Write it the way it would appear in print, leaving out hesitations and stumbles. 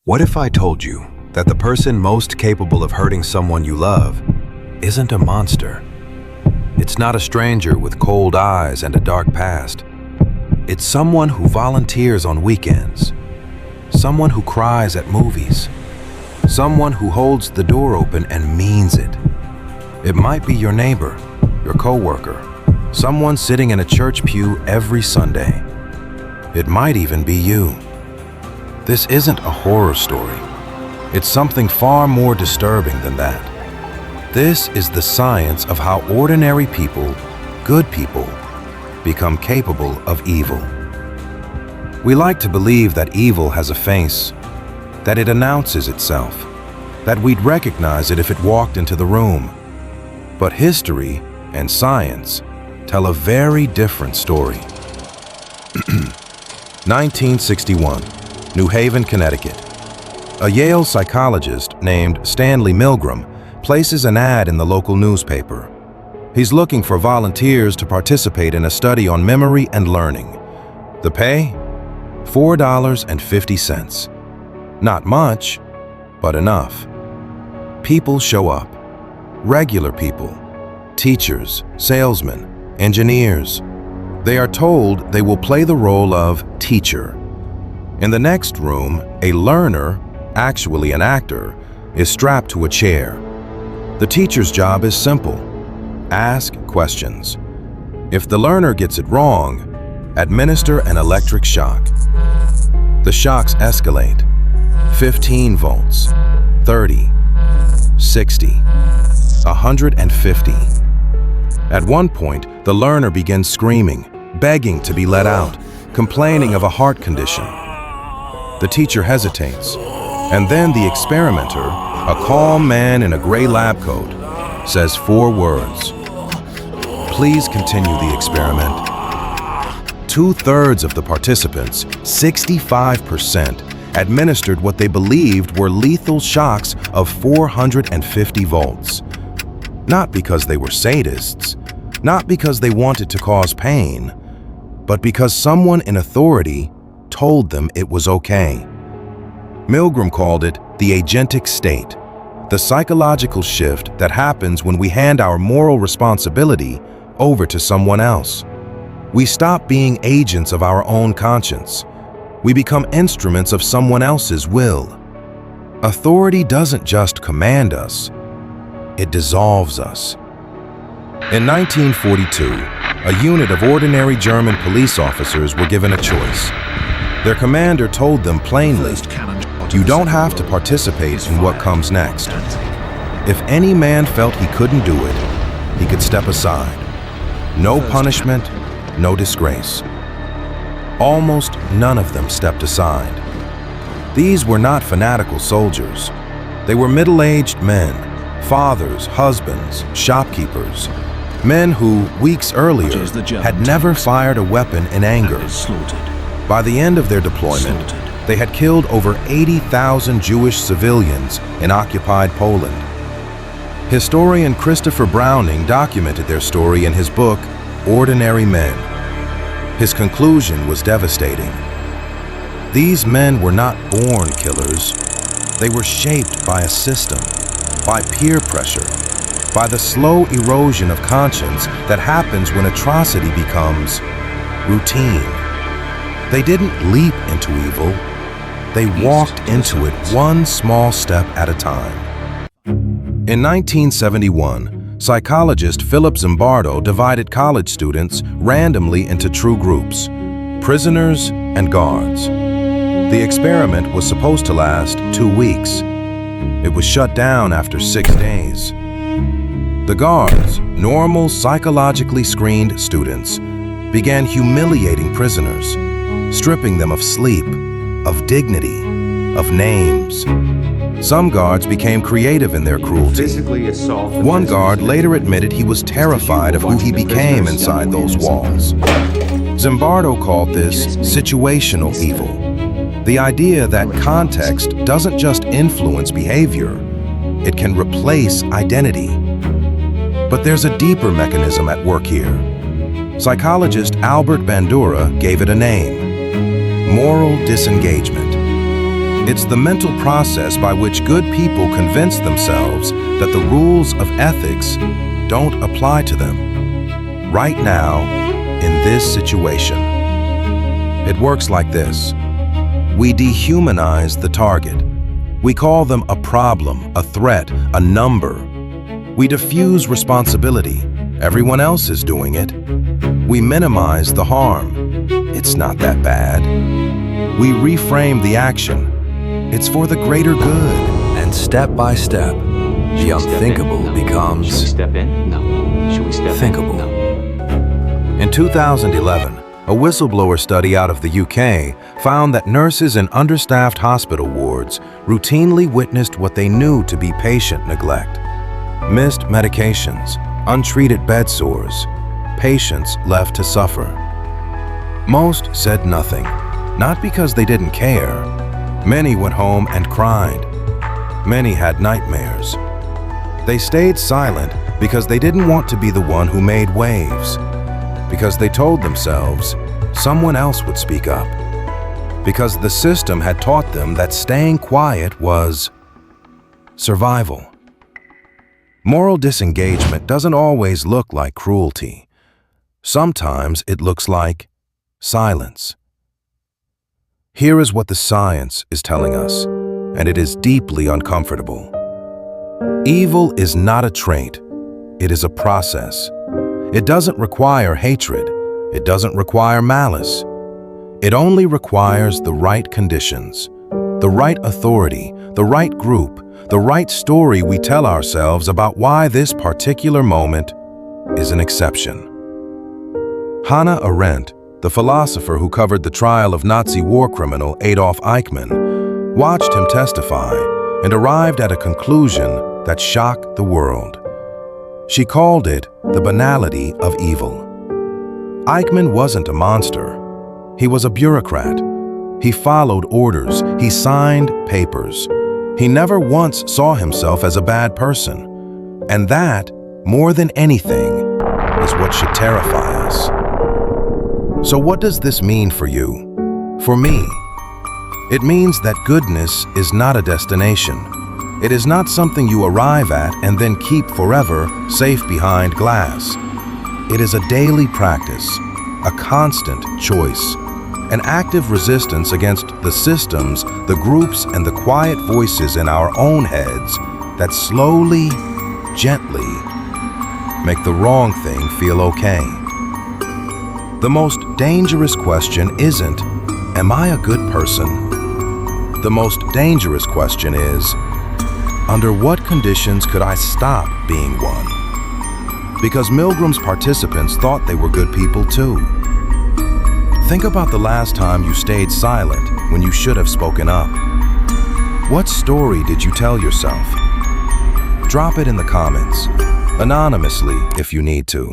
What if I told you that the person most capable of hurting someone you love isn't a monster? It's not a stranger with cold eyes and a dark past. It's someone who volunteers on weekends, someone who cries at movies, someone who holds the door open and means it. It might be your neighbor, your coworker, someone sitting in a church pew every Sunday. It might even be you. This isn't a horror story. It's something far more disturbing than that. This is the science of how ordinary people, good people, become capable of evil. We like to believe that evil has a face, that it announces itself, that we'd recognize it if it walked into the room. But history and science tell a very different story. 1961, New Haven, Connecticut. A Yale psychologist named Stanley Milgram places an ad in the local newspaper. He's looking for volunteers to participate in a study on memory and learning. The pay? $4.50. Not much, but enough. People show up. Regular people. Teachers, salesmen, engineers. They are told they will play the role of teacher. In the next room, a learner, actually an actor, is strapped to a chair. The teacher's job is simple. Ask questions. If the learner gets it wrong, administer an electric shock. The shocks escalate. 15 volts, 30, 60, 150. At one point, the learner begins screaming, begging to be let out, complaining of a heart condition. The teacher hesitates, and then the experimenter, a calm man in a gray lab coat, says 4 words. Please continue the experiment. 2/3 of the participants, 65%, administered what they believed were lethal shocks of 450 volts. Not because they were sadists, not because they wanted to cause pain, but because someone in authority told them it was okay. Milgram called it the agentic state, the psychological shift that happens when we hand our moral responsibility over to someone else. We stop being agents of our own conscience. We become instruments of someone else's will. Authority doesn't just command us, it dissolves us. In 1942, a unit of ordinary German police officers were given a choice. Their commander told them plainly, "You don't have to participate in what comes next." If any man felt he couldn't do it, he could step aside. No punishment, no disgrace. Almost none of them stepped aside. These were not fanatical soldiers. They were middle-aged men, fathers, husbands, shopkeepers, men who, weeks earlier, had never fired a weapon in anger. By the end of their deployment, they had killed over 80,000 Jewish civilians in occupied Poland. Historian Christopher Browning documented their story in his book, Ordinary Men. His conclusion was devastating. These men were not born killers. They were shaped by a system, by peer pressure, by the slow erosion of conscience that happens when atrocity becomes routine. They didn't leap into evil. They walked into it one small step at a time. In 1971, psychologist Philip Zimbardo divided college students randomly into two groups, prisoners and guards. The experiment was supposed to last 2 weeks. It was shut down after 6 days. The guards, normal psychologically screened students, began humiliating prisoners, stripping them of sleep, of dignity, of names. Some guards became creative in their cruelty. One guard later admitted he was terrified of who he became inside those walls. Zimbardo called this situational evil, the idea that context doesn't just influence behavior, it can replace identity. But there's a deeper mechanism at work here. Psychologist Albert Bandura gave it a name: moral disengagement. It's the mental process by which good people convince themselves that the rules of ethics don't apply to them. Right now, in this situation. It works like this. We dehumanize the target. We call them a problem, a threat, a number. We diffuse responsibility. Everyone else is doing it. We minimize the harm. It's not that bad. We reframe the action. It's for the greater good. And step by step, the unthinkable becomes Should we step in? No. Should we step thinkable. in? No. In 2011, a whistleblower study out of the UK found that nurses in understaffed hospital wards routinely witnessed what they knew to be patient neglect. Missed medications, untreated bed sores, patients left to suffer. Most said nothing, not because they didn't care. Many went home and cried. Many had nightmares. They stayed silent because they didn't want to be the one who made waves. Because they told themselves someone else would speak up. Because the system had taught them that staying quiet was survival. Moral disengagement doesn't always look like cruelty. Sometimes it looks like silence. Here is what the science is telling us, and it is deeply uncomfortable. Evil is not a trait, it is a process. It doesn't require hatred, it doesn't require malice. It only requires the right conditions, the right authority, the right group, the right story we tell ourselves about why this particular moment is an exception. Hannah Arendt, the philosopher who covered the trial of Nazi war criminal Adolf Eichmann, watched him testify and arrived at a conclusion that shocked the world. She called it the banality of evil. Eichmann wasn't a monster. He was a bureaucrat. He followed orders. He signed papers. He never once saw himself as a bad person. And that, more than anything, is what should terrify us. So what does this mean for you? For me, it means that goodness is not a destination. It is not something you arrive at and then keep forever safe behind glass. It is a daily practice, a constant choice, an active resistance against the systems, the groups, and the quiet voices in our own heads that slowly, gently make the wrong thing feel okay. The most dangerous question isn't, am I a good person? The most dangerous question is, under what conditions could I stop being one? Because Milgram's participants thought they were good people too. Think about the last time you stayed silent when you should have spoken up. What story did you tell yourself? Drop it in the comments, anonymously if you need to.